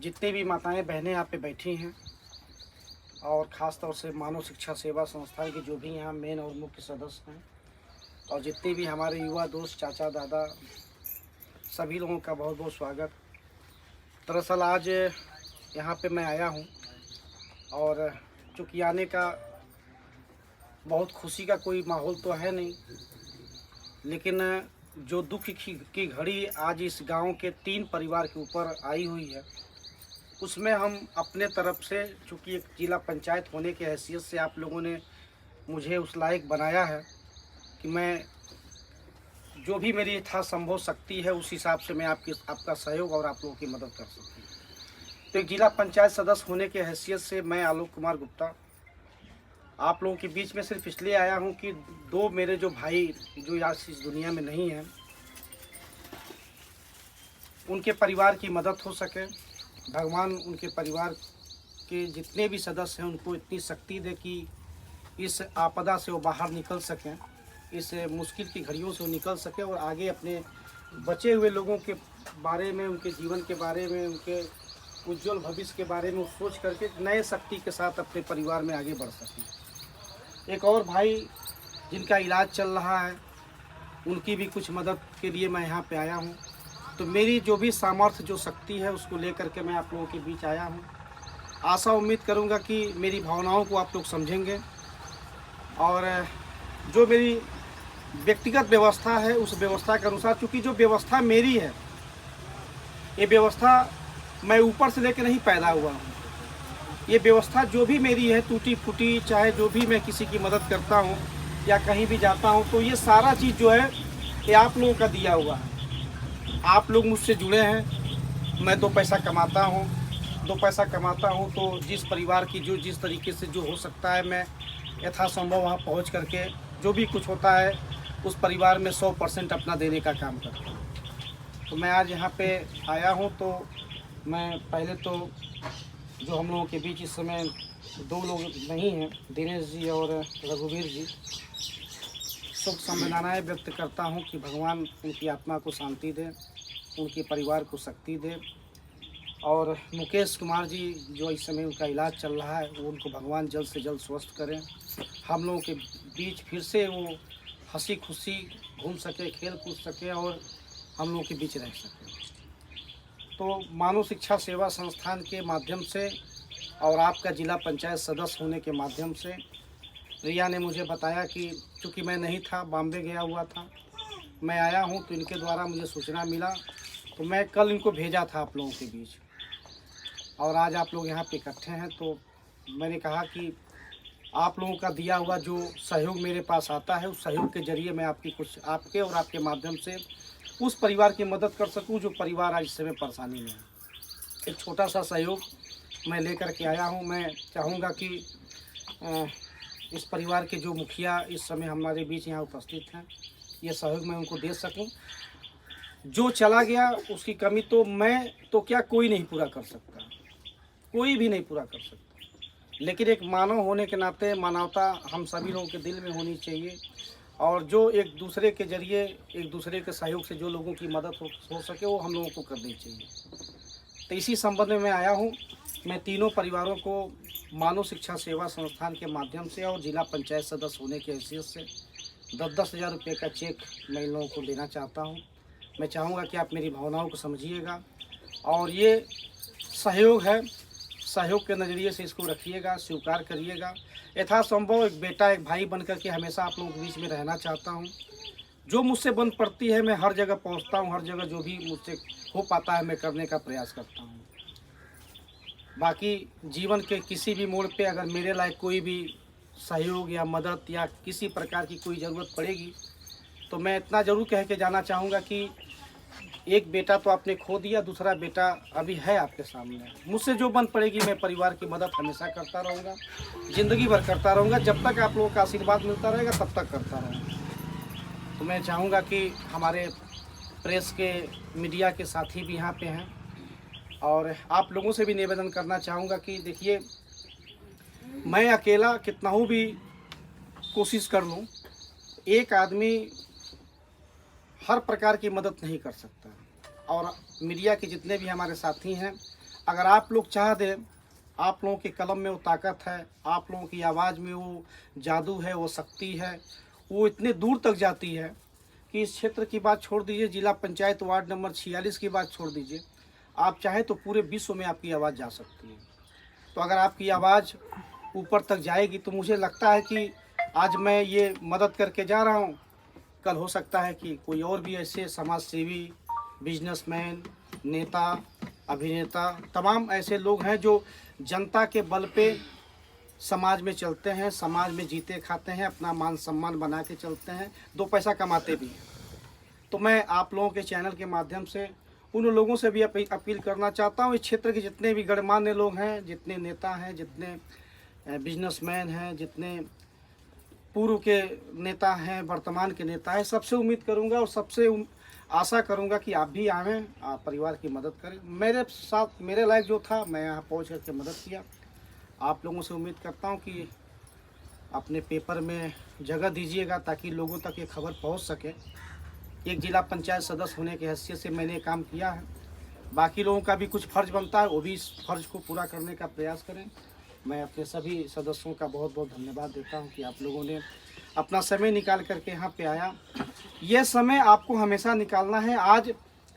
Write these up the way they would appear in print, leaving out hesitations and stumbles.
जितनी भी माताएं बहनें यहाँ पे बैठी हैं और ख़ास तौर से मानव शिक्षा सेवा संस्थान के जो भी यहाँ मेन और मुख्य सदस्य हैं और जितने भी हमारे युवा दोस्त चाचा दादा सभी लोगों का बहुत बहुत स्वागत। दरअसल आज यहाँ पे मैं आया हूँ और चूँकि आने का बहुत खुशी का कोई माहौल तो है नहीं, लेकिन जो दुख की घड़ी आज इस गांव के 3 परिवार के ऊपर आई हुई है, उसमें हम अपने तरफ से, चूँकि एक जिला पंचायत होने की हैसियत से आप लोगों ने मुझे उस लायक बनाया है कि मैं जो भी मेरी यथासंभव शक्ति है उस हिसाब से मैं आपका सहयोग और आप लोगों की मदद कर सकूँ। तो एक जिला पंचायत सदस्य होने की हैसियत से मैं आलोक कुमार गुप्ता आप लोगों के बीच में सिर्फ इसलिए आया हूं कि 2 मेरे जो भाई जो आज इस दुनिया में नहीं हैं, उनके परिवार की मदद हो सके। भगवान उनके परिवार के जितने भी सदस्य हैं उनको इतनी शक्ति दे कि इस आपदा से वो बाहर निकल सकें, इस मुश्किल की घड़ियों से वो निकल सकें और आगे अपने बचे हुए लोगों के बारे में, उनके जीवन के बारे में, उनके उज्जवल भविष्य के बारे में सोच करके नए शक्ति के साथ अपने परिवार में आगे बढ़ सकें। एक और भाई जिनका इलाज चल रहा है, उनकी भी कुछ मदद के लिए मैं यहाँ पे आया हूँ। तो मेरी जो भी सामर्थ्य, जो शक्ति है, उसको लेकर के मैं आप लोगों के बीच आया हूँ। आशा उम्मीद करूँगा कि मेरी भावनाओं को आप लोग समझेंगे और जो मेरी व्यक्तिगत व्यवस्था है उस व्यवस्था के अनुसार, चूँकि जो व्यवस्था मेरी है ये व्यवस्था मैं ऊपर से लेकर नहीं पैदा हुआ हूँ। ये व्यवस्था जो भी मेरी है टूटी फूटी, चाहे जो भी मैं किसी की मदद करता हूँ या कहीं भी जाता हूँ, तो ये सारा चीज़ जो है ये आप लोगों का दिया हुआ है। आप लोग मुझसे जुड़े हैं, मैं 2 पैसा कमाता हूँ, 2 पैसा कमाता हूँ तो जिस परिवार की जो जिस तरीके से जो हो सकता है मैं यथासंभव वहाँ पहुँच करके जो भी कुछ होता है उस परिवार में 100% अपना देने का काम करता हूँ। तो मैं आज यहाँ पे आया हूँ तो मैं पहले तो जो हम लोगों के बीच इस समय 2 लोग नहीं हैं, दिनेश जी और रघुवीर जी, शुभ संवेदनाएँ व्यक्त करता हूँ कि भगवान उनकी आत्मा को शांति दे, उनके परिवार को शक्ति दे। और मुकेश कुमार जी जो इस समय उनका इलाज चल रहा है, वो उनको भगवान जल्द से जल्द स्वस्थ करें, हम लोगों के बीच फिर से वो हंसी खुशी घूम सके, खेल कूद सके और हम लोगों के बीच रह सके। तो मानव शिक्षा सेवा संस्थान के माध्यम से और आपका जिला पंचायत सदस्य होने के माध्यम से रिया ने मुझे बताया कि चूँकि मैं नहीं था, बॉम्बे गया हुआ था, मैं आया हूँ, तो इनके द्वारा मुझे सूचना मिला तो मैं कल इनको भेजा था आप लोगों के बीच और आज आप लोग यहाँ पे इकट्ठे हैं। तो मैंने कहा कि आप लोगों का दिया हुआ जो सहयोग मेरे पास आता है उस सहयोग के ज़रिए मैं आपके और आपके माध्यम से उस परिवार की मदद कर सकूं जो परिवार आज इस समय परेशानी में है। एक छोटा सा सहयोग मैं लेकर के आया हूं। मैं चाहूँगा कि इस परिवार के जो मुखिया इस समय हमारे बीच यहाँ उपस्थित हैं, ये सहयोग मैं उनको दे सकूं। जो चला गया उसकी कमी तो मैं तो क्या कोई नहीं पूरा कर सकता, कोई भी नहीं पूरा कर सकता, लेकिन एक मानव होने के नाते मानवता हम सभी लोगों के दिल में होनी चाहिए और जो एक दूसरे के ज़रिए, एक दूसरे के सहयोग से जो लोगों की मदद हो सके वो हम लोगों को करनी चाहिए। तो इसी संबंध में मैं आया हूँ। मैं तीनों परिवारों को मानव शिक्षा सेवा संस्थान के माध्यम से और जिला पंचायत सदस्य होने की हैसियत से 10-10 हज़ार रुपये का चेक मैं इन लोगों को देना चाहता हूँ। मैं चाहूँगा कि आप मेरी भावनाओं को समझिएगा और ये सहयोग है, सहयोग के नज़रिए से इसको रखिएगा, स्वीकार करिएगा। यथासंभव एक बेटा, एक भाई बन करके हमेशा आप लोगों के बीच में रहना चाहता हूँ। जो मुझसे बन पड़ती है मैं हर जगह पहुँचता हूँ, हर जगह जो भी मुझसे हो पाता है मैं करने का प्रयास करता हूँ। बाकी जीवन के किसी भी मोड़ पे अगर मेरे लायक कोई भी सहयोग या मदद या किसी प्रकार की कोई ज़रूरत पड़ेगी तो मैं इतना ज़रूर कह के जाना चाहूँगा कि एक बेटा तो आपने खो दिया, दूसरा बेटा अभी है आपके सामने। मुझसे जो बन पड़ेगी मैं परिवार की मदद हमेशा करता रहूँगा, ज़िंदगी भर करता रहूँगा, जब तक आप लोगों का आशीर्वाद मिलता रहेगा तब तक करता रहूँगा। तो मैं चाहूँगा कि हमारे प्रेस के, मीडिया के साथी भी यहाँ पे हैं और आप लोगों से भी निवेदन करना चाहूँगा कि देखिए, मैं अकेला कितना हूँ भी कोशिश कर लूँ, एक आदमी हर प्रकार की मदद नहीं कर सकता और मीडिया के जितने भी हमारे साथी हैं अगर आप लोग चाह दें, आप लोगों के कलम में वो ताकत है, आप लोगों की आवाज़ में वो जादू है, वो शक्ति है, वो इतने दूर तक जाती है कि इस क्षेत्र की बात छोड़ दीजिए, जिला पंचायत वार्ड नंबर 46 की बात छोड़ दीजिए, आप चाहे तो पूरे विश्व में आपकी आवाज़ जा सकती है। तो अगर आपकी आवाज़ ऊपर तक जाएगी तो मुझे लगता है कि आज मैं ये मदद करके जा रहा हूँ, कल हो सकता है कि कोई और भी ऐसे समाज सेवी, बिजनेसमैन, नेता, अभिनेता, तमाम ऐसे लोग हैं जो जनता के बल पे समाज में चलते हैं, समाज में जीते खाते हैं, अपना मान सम्मान बना के चलते हैं, 2 पैसा कमाते भी हैं। तो मैं आप लोगों के चैनल के माध्यम से उन लोगों से भी अपील करना चाहता हूँ, इस क्षेत्र के जितने भी गणमान्य लोग हैं, जितने नेता हैं, जितने बिजनेसमैन हैं, जितने पूर्व के नेता हैं, वर्तमान के नेता हैं, सबसे उम्मीद करूंगा और सबसे आशा करूंगा कि आप भी आवें, आप परिवार की मदद करें। मेरे साथ मेरे लायक जो था, मैं यहाँ पहुँच करके मदद किया। आप लोगों से उम्मीद करता हूँ कि अपने पेपर में जगह दीजिएगा ताकि लोगों तक ये खबर पहुँच सके। एक जिला पंचायत सदस्य होने की हैसियत से मैंने काम किया है, बाकी लोगों का भी कुछ फ़र्ज़ बनता है, वो भी इस फ़र्ज़ को पूरा करने का प्रयास करें। मैं अपने सभी सदस्यों का बहुत बहुत धन्यवाद देता हूं कि आप लोगों ने अपना समय निकाल करके यहाँ पे आया। यह समय आपको हमेशा निकालना है। आज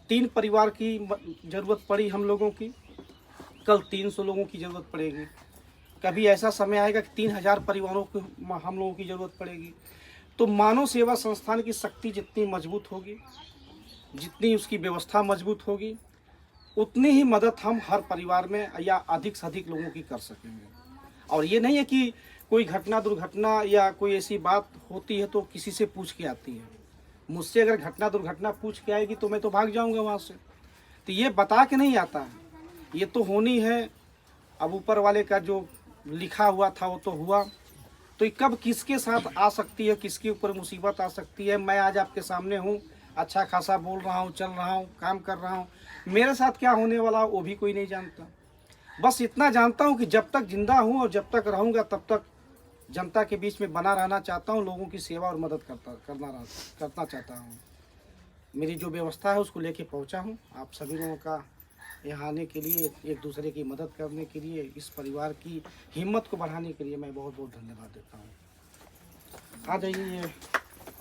3 परिवार की ज़रूरत पड़ी हम लोगों की, कल 300 लोगों की ज़रूरत पड़ेगी, कभी ऐसा समय आएगा कि 3000 परिवारों को हम लोगों की ज़रूरत पड़ेगी। तो मानव सेवा संस्थान की शक्ति जितनी मजबूत होगी, जितनी उसकी व्यवस्था मजबूत होगी, उतनी ही मदद हम हर परिवार में या अधिक से अधिक लोगों की कर सकेंगे। और ये नहीं है कि कोई घटना दुर्घटना या कोई ऐसी बात होती है तो किसी से पूछ के आती है। मुझसे अगर घटना दुर्घटना पूछ के आएगी तो मैं तो भाग जाऊंगा वहाँ से। तो ये बता के नहीं आता है, ये तो होनी है। अब ऊपर वाले का जो लिखा हुआ था वो तो हुआ। तो कब किसके साथ आ सकती है, किसके ऊपर मुसीबत आ सकती है। मैं आज आपके सामने हूँ, अच्छा खासा बोल रहा हूँ, चल रहा हूँ, काम कर रहा हूँ, मेरे साथ क्या होने वाला वो भी कोई नहीं जानता। बस इतना जानता हूँ कि जब तक जिंदा हूँ और जब तक रहूँगा तब तक जनता के बीच में बना रहना चाहता हूँ, लोगों की सेवा और मदद करना चाहता हूँ। मेरी जो व्यवस्था है उसको लेके पहुँचा हूँ। आप सभी लोगों का यहाँ आने के लिए, एक दूसरे की मदद करने के लिए, इस परिवार की हिम्मत को बढ़ाने के लिए मैं बहुत बहुत धन्यवाद देता हूँ। आ जाइए।